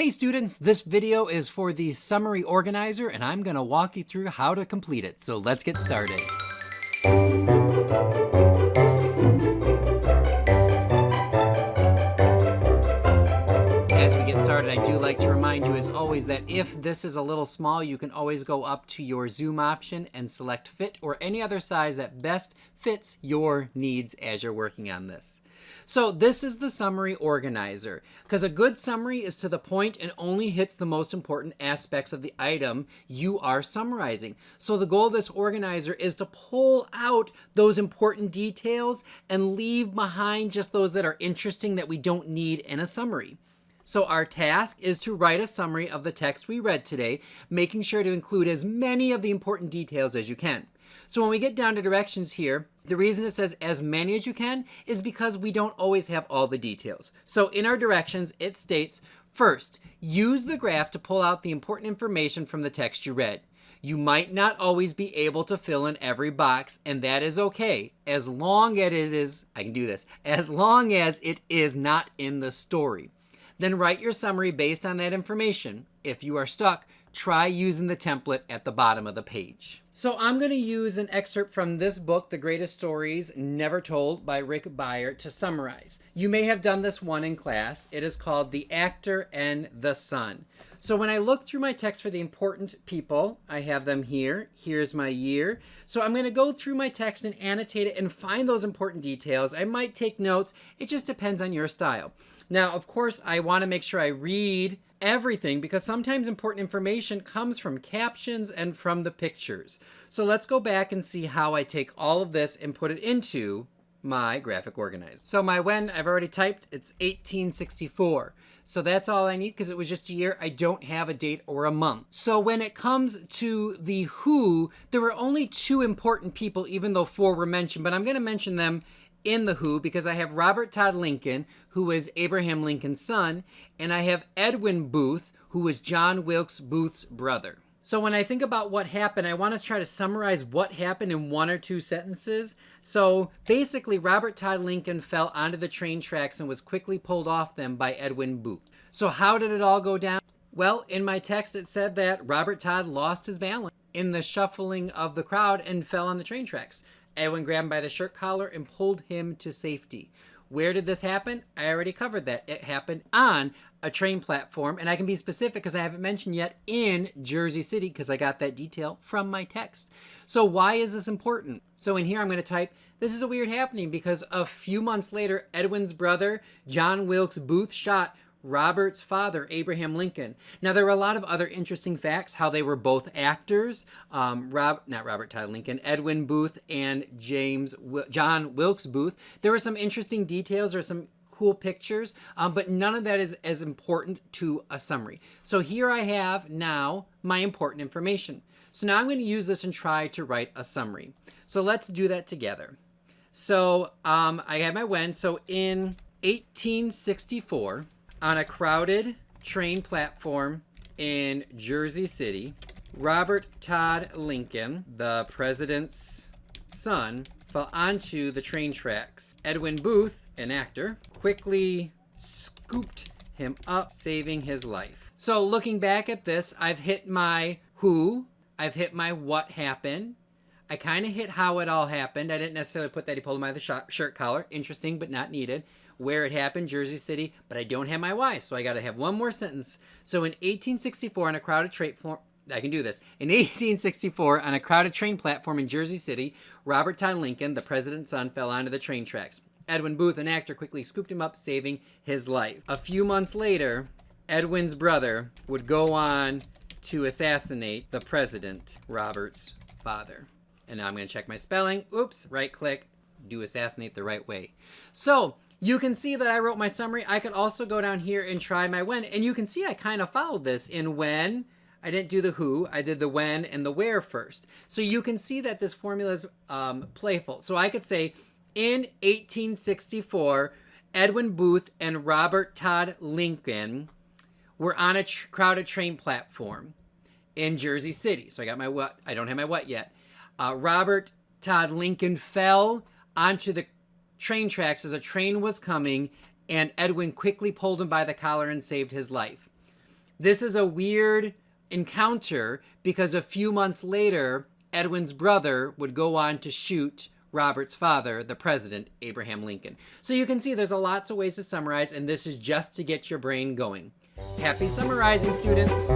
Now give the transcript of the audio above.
Hey students, this video is for the summary organizer and I'm going to walk you through how to complete it. So let's get started. As we get started, I do like to remind you as always that if this is a little small, you can always go up to your zoom option and select fit or any other size that best fits your needs as you're working on this. So this is the summary organizer, because a good summary is to the point and only hits the most important aspects of the item you are summarizing. So the goal of this organizer is to pull out those important details and leave behind just those that are interesting that we don't need in a summary. So our task is to write a summary of the text we read today, making sure to include as many of the important details as you can. So when we get down to directions here, the reason it says as many as you can is because we don't always have all the details. So in our directions, it states, first, use the graph to pull out the important information from the text you read. You might not always be able to fill in every box, and that is okay, as long as it is, I can do this, as long as it is not in the story. Then write your summary based on that information. If you are stuck, try using the template at the bottom of the page. So I'm going to use an excerpt from this book, The Greatest Stories Never Told by Rick Beyer, to summarize. You may have done this one in class. It is called The Actor and the Sun. So when I look through my text for the important people, I have them here. Here's my year. So I'm going to go through my text and annotate it and find those important details. I might take notes. It just depends on your style. Now, of course, I want to make sure I read everything because sometimes important information comes from captions and from the pictures. So let's go back and see how I take all of this and put it into my graphic organizer. So my when, I've already typed, it's 1864. So that's all I need because it was just a year. I don't have a date or a month. So when it comes to the who, there were only two important people, even though four were mentioned, but I'm going to mention them in the who because I have Robert Todd Lincoln, who was Abraham Lincoln's son, and I have Edwin Booth, who was John Wilkes Booth's brother. So when I think about what happened, I want to try to summarize what happened in one or two sentences. So basically, Robert Todd Lincoln fell onto the train tracks and was quickly pulled off them by Edwin Booth. So how did it all go down? Well, in my text, it said that Robert Todd lost his balance in the shuffling of the crowd and fell on the train tracks. Edwin grabbed him by the shirt collar and pulled him to safety. Where did this happen? I already covered that. It happened on a train platform, and I can be specific because I haven't mentioned yet in Jersey City because I got that detail from my text. So why is this important? So in here I'm going to type, this is a weird happening because a few months later, Edwin's brother, John Wilkes Booth, shot Robert's father, Abraham Lincoln. Now, there were a lot of other interesting facts, how they were both actors, not Robert Todd Lincoln, Edwin Booth and John Wilkes Booth. There were some interesting details or some cool pictures, but none of that is as important to a summary. So here I have now my important information. So now I'm going to use this and try to write a summary. So let's do that together. So I have my when. So in 1864, on a crowded train platform in Jersey City, Robert Todd Lincoln, the president's son, fell onto the train tracks. Edwin Booth, an actor, quickly scooped him up, saving his life. So looking back at this, I've hit my who, I've hit my what happened. I kind of hit how it all happened. I didn't necessarily put that he pulled him by the shirt collar. Interesting, but not needed. Where it happened, Jersey City, but I don't have my why, so I got to have one more sentence. So in 1864, on a crowded train platform, I can do this. In 1864, on a crowded train platform in Jersey City, Robert Todd Lincoln, the president's son, fell onto the train tracks. Edwin Booth, an actor, quickly scooped him up, saving his life. A few months later, Edwin's brother would go on to assassinate the president, Robert's father. And now I'm going to check my spelling. Oops, right click, do assassinate the right way. So you can see that I wrote my summary. I could also go down here and try my when. And you can see I kind of followed this in when. I didn't do the who. I did the when and the where first. So you can see that this formula is playful. So I could say in 1864, Edwin Booth and Robert Todd Lincoln were on a crowded train platform in Jersey City. So I got my what. I don't have my what yet. Robert Todd Lincoln fell onto the train tracks as a train was coming, and Edwin quickly pulled him by the collar and saved his life. This is a weird encounter because a few months later, Edwin's brother would go on to shoot Robert's father, the president, Abraham Lincoln. So you can see there's lots of ways to summarize, and this is just to get your brain going. Happy summarizing, students!